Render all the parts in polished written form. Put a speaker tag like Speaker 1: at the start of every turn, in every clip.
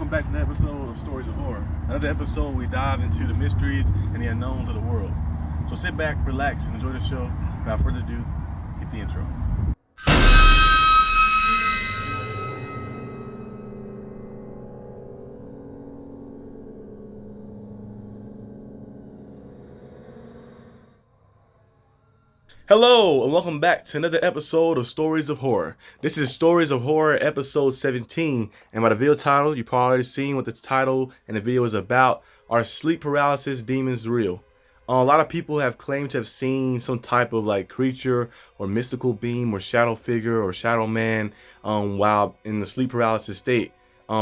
Speaker 1: welcome back to the episode of Stories of Horror. Another episode we dive into the mysteries and the unknowns of the world. So sit back, relax, and enjoy the show. Without further ado, hit the intro. Hello, and welcome back to another episode of Stories of Horror. This is Stories of Horror episode 17, and by the video title, you've probably seen what the title and the video is about. Are sleep paralysis demons real? A lot of people have claimed to have seen some type of like creature or mystical being or shadow figure or shadow man while in the sleep paralysis state.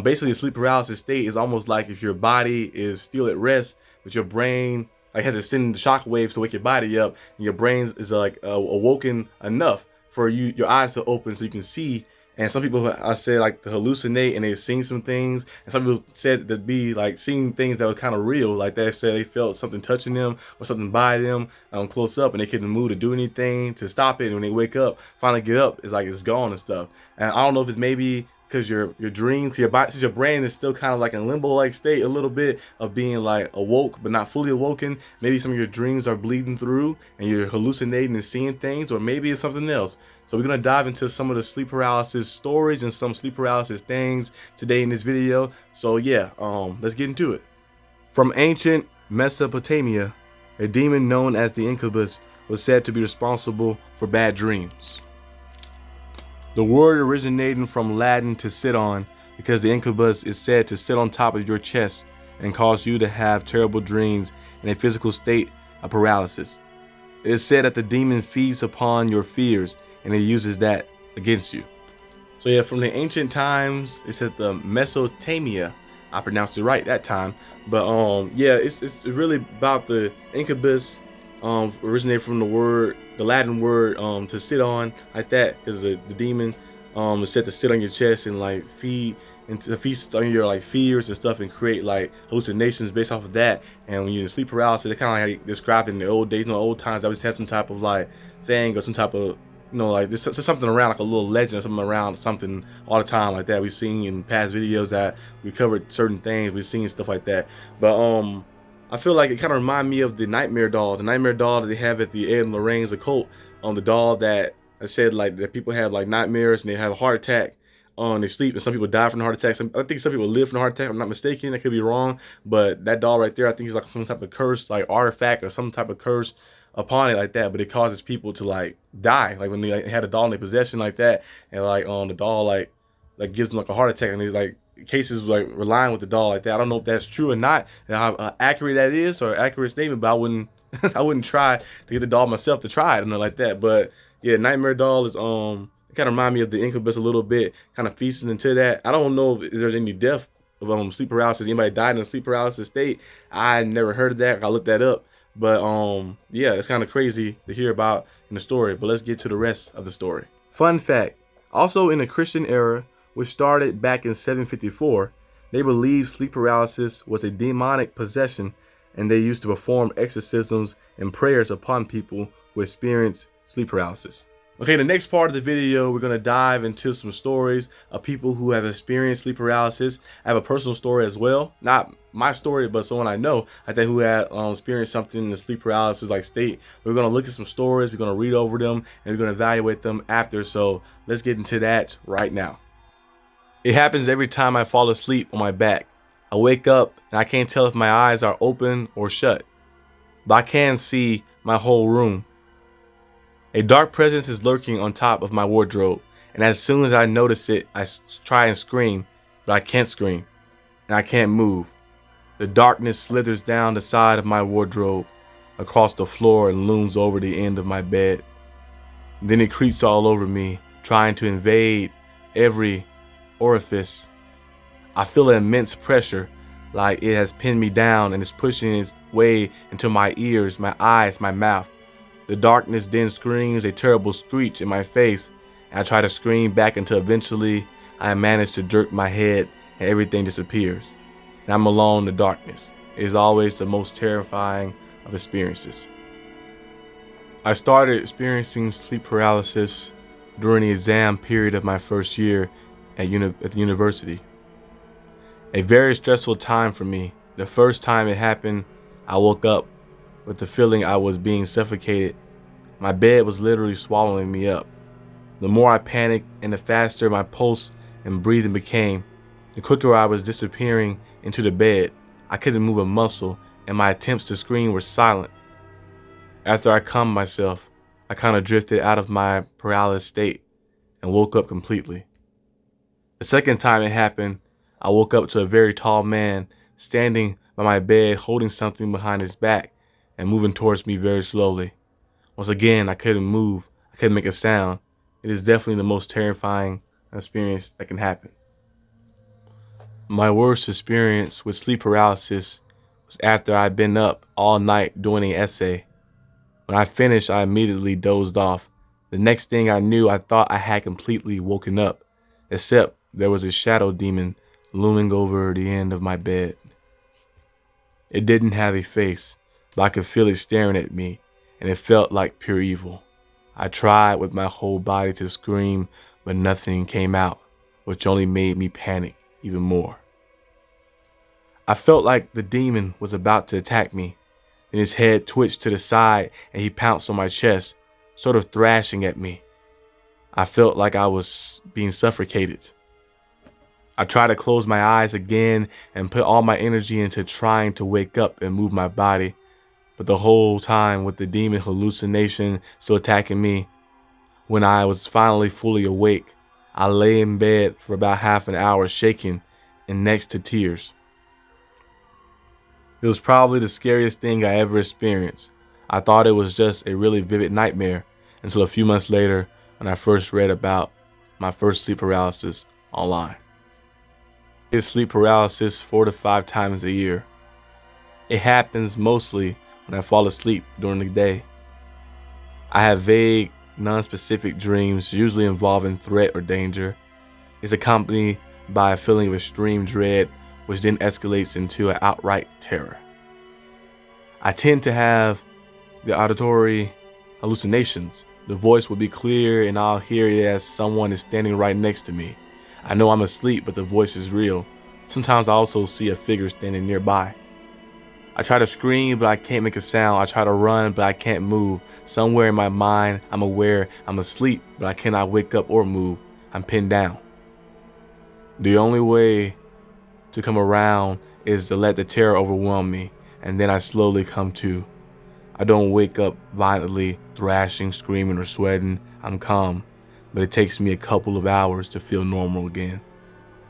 Speaker 1: Basically, the sleep paralysis state is almost like if your body is still at rest, but your brain like has to send the shock waves to wake your body up, and your brain is like awoken enough for your eyes to open so you can see. And some people I said like to hallucinate and they've seen some things, and some people said to be like seeing things that were kind of real, like they said they felt something touching them or something by them close up, and they couldn't move to do anything to stop it. And when they wake up, finally get up, it's like it's gone and stuff. And I don't know if it's maybe because your dreams, your body, since your brain is still kind of like in limbo like state a little bit of being like awoke but not fully awoken. Maybe some of your dreams are bleeding through and you're hallucinating and seeing things, or maybe it's something else. So we're gonna dive into some of the sleep paralysis stories and some sleep paralysis things today in this video. So yeah, let's get into it. From ancient Mesopotamia, a demon known as the incubus was said to be responsible for bad dreams. The word originating from Latin to sit on, because the incubus is said to sit on top of your chest and cause you to have terrible dreams in a physical state of paralysis. It is said that the demon feeds upon your fears and it uses that against you. So yeah, from the ancient times, it said the Mesopotamia. I pronounced it right that time. But yeah, it's really about the incubus. Originated from the Latin word to sit on, like that, because the demon is said to sit on your chest and like feed and to feast on your like fears and stuff and create like hallucinations based off of that. And when you're in sleep paralysis, it kind of like described in the old days, old times, I always had some type of like thing or some type of like this something around, like a little legend or something around something all the time like that. We've seen in past videos that we covered certain things, we've seen stuff like that. But I feel like it kind of reminds me of the nightmare doll that they have at the Ed and Lorraine's occult. The doll that I said like that people have like nightmares and they have a heart attack on they sleep, and some people die from the heart attack. I think some people live from the heart attack. If I'm not mistaken, I could be wrong, but that doll right there, I think is like some type of curse, like artifact or some type of curse upon it like that. But it causes people to like die, like when they like, had a doll in their possession like that, and like the doll like gives them like a heart attack, and he's like cases like relying with the doll like that. I don't know if that's true or not, and how accurate that is or accurate statement, but I wouldn't I wouldn't try to get the doll myself to try it or nothing like that. But yeah, nightmare doll is it kind of remind me of the incubus a little bit, kind of feasting into that. I don't know if there's any death of sleep paralysis. Anybody died in a sleep paralysis state? I never heard of that. I looked that up. But yeah, it's kind of crazy to hear about in the story. But let's get to the rest of the story. Fun fact: also in the Christian era, which started back in 754, they believed sleep paralysis was a demonic possession, and they used to perform exorcisms and prayers upon people who experienced sleep paralysis. Okay, the next part of the video, we're going to dive into some stories of people who have experienced sleep paralysis. I have a personal story as well. Not my story, but someone I know, I think, who had experienced something in the sleep paralysis like state. We're going to look at some stories, we're going to read over them, and we're going to evaluate them after. So let's get into that right now. It happens every time I fall asleep on my back. I wake up and I can't tell if my eyes are open or shut, but I can see my whole room. A dark presence is lurking on top of my wardrobe, and as soon as I notice it, I try and scream, but I can't scream, and I can't move. The darkness slithers down the side of my wardrobe, across the floor, and looms over the end of my bed. Then it creeps all over me, trying to invade every orifice. I feel an immense pressure, like it has pinned me down and is pushing its way into my ears, my eyes, my mouth. The darkness then screams a terrible screech in my face, and I try to scream back until eventually I manage to jerk my head and everything disappears. And I'm alone in the darkness. It is always the most terrifying of experiences. I started experiencing sleep paralysis during the exam period of my first year at the university. A very stressful time for me. The first time it happened, I woke up with the feeling I was being suffocated. My bed was literally swallowing me up. The more I panicked and the faster my pulse and breathing became, the quicker I was disappearing into the bed. I couldn't move a muscle, and my attempts to scream were silent. After I calmed myself, I kind of drifted out of my paralysis state and woke up completely. The second time it happened, I woke up to a very tall man standing by my bed holding something behind his back and moving towards me very slowly. Once again, I couldn't move. I couldn't make a sound. It is definitely the most terrifying experience that can happen. My worst experience with sleep paralysis was after I'd been up all night doing an essay. When I finished, I immediately dozed off. The next thing I knew, I thought I had completely woken up, except there was a shadow demon looming over the end of my bed. It didn't have a face, but I could feel it staring at me, and it felt like pure evil. I tried with my whole body to scream, but nothing came out, which only made me panic even more. I felt like the demon was about to attack me. Then his head twitched to the side and he pounced on my chest, sort of thrashing at me. I felt like I was being suffocated. I tried to close my eyes again and put all my energy into trying to wake up and move my body, but the whole time with the demon hallucination still attacking me. When I was finally fully awake, I lay in bed for about half an hour shaking and next to tears. It was probably the scariest thing I ever experienced. I thought it was just a really vivid nightmare until a few months later when I first read about my first sleep paralysis online. I get sleep paralysis 4 to 5 times a year. It happens mostly when I fall asleep during the day. I have vague, non-specific dreams, usually involving threat or danger. It's accompanied by a feeling of extreme dread, which then escalates into an outright terror. I tend to have the auditory hallucinations. The voice will be clear and I'll hear it as someone is standing right next to me. I know I'm asleep, but the voice is real. Sometimes I also see a figure standing nearby. I try to scream, but I can't make a sound. I try to run, but I can't move. Somewhere in my mind, I'm aware I'm asleep, but I cannot wake up or move. I'm pinned down. The only way to come around is to let the terror overwhelm me, and then I slowly come to. I don't wake up violently, thrashing, screaming, or sweating. I'm calm, but it takes me a couple of hours to feel normal again.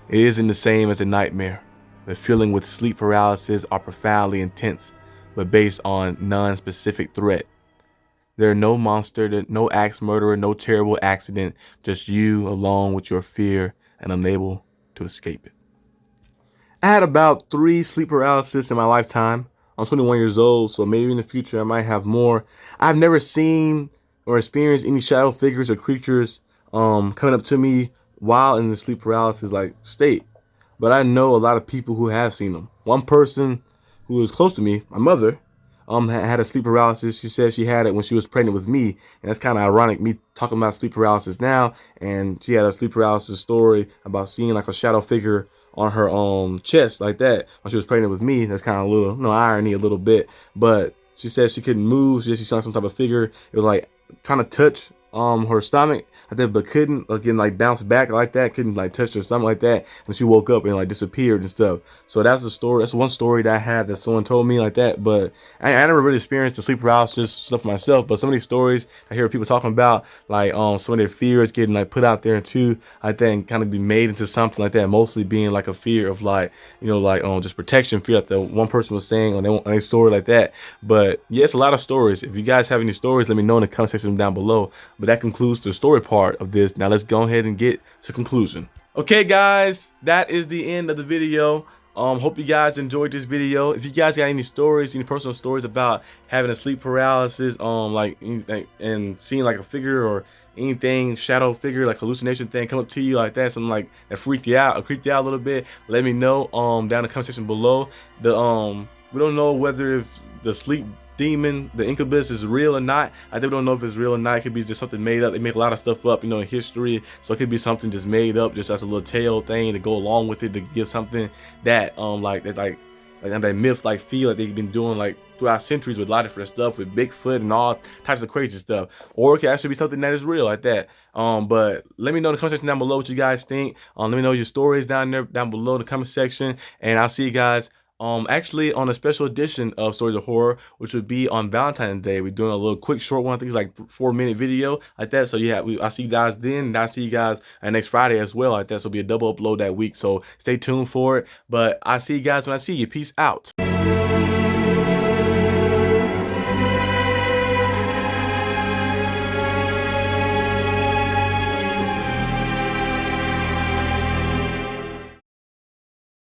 Speaker 1: It isn't the same as a nightmare. The feeling with sleep paralysis are profoundly intense, but based on non-specific threat. There are no monster, no axe murderer, no terrible accident, just you alone with your fear and unable to escape it. I had about 3 sleep paralysis in my lifetime. I'm 21 years old, so maybe in the future I might have more. I've never seen or experienced any shadow figures or creatures coming up to me while in the sleep paralysis state. But I know a lot of people who have seen them. One person who was close to me, my mother, had a sleep paralysis. She said she had it when she was pregnant with me, and that's kind of ironic, me talking about sleep paralysis now, and she had a sleep paralysis story about seeing like a shadow figure on her chest like that when she was pregnant with me. That's kind of a little, irony a little bit, but she said she couldn't move. She saw some type of figure. It was like trying to touch her stomach, I think, but couldn't, again, bounce back like that, couldn't touch her stomach like that, and she woke up and disappeared and stuff. So that's the story. That's one story that I had that someone told me like that, but I never really experienced the sleep paralysis stuff myself. But some of these stories I hear people talking about, some of their fears getting put out there too, I think, kind of be made into something like that, mostly being a fear of just protection fear, like the one person was saying on their story like that. But yes, a lot of stories. If you guys have any stories, let me know in the comment section down below. But that concludes the story part of this. Now let's go ahead and get to conclusion. Okay guys, that is the end of the video. Hope you guys enjoyed this video. If you guys got any stories, any personal stories about having a sleep paralysis, and seeing a figure or anything, shadow figure, hallucination thing come up to you like that, something that freaked you out or creeped you out a little bit, let me know down in the comment section below. We don't know whether if the sleep demon, the incubus, is real or not. I definitely don't know if it's real or not. It could be just something made up. They make a lot of stuff up, you know, in history. So it could be something just made up, just as a little tale thing to go along with it, to give something that that myth like feel like they've been doing like throughout centuries with a lot of different stuff with Bigfoot and all types of crazy stuff. Or it could actually be something that is real like that. But let me know in the comment section down below what you guys think. Let me know your stories down below in the comment section, and I'll see you guys actually on a special edition of Stories of Horror, which would be on Valentine's Day. We're doing a little quick short one. I think it's like 4-minute video like that. So yeah, I'll see you guys then, and I'll see you guys next Friday as well like that. So it'll be a double upload that week. So stay tuned for it. But I'll see you guys when I see you. Peace out.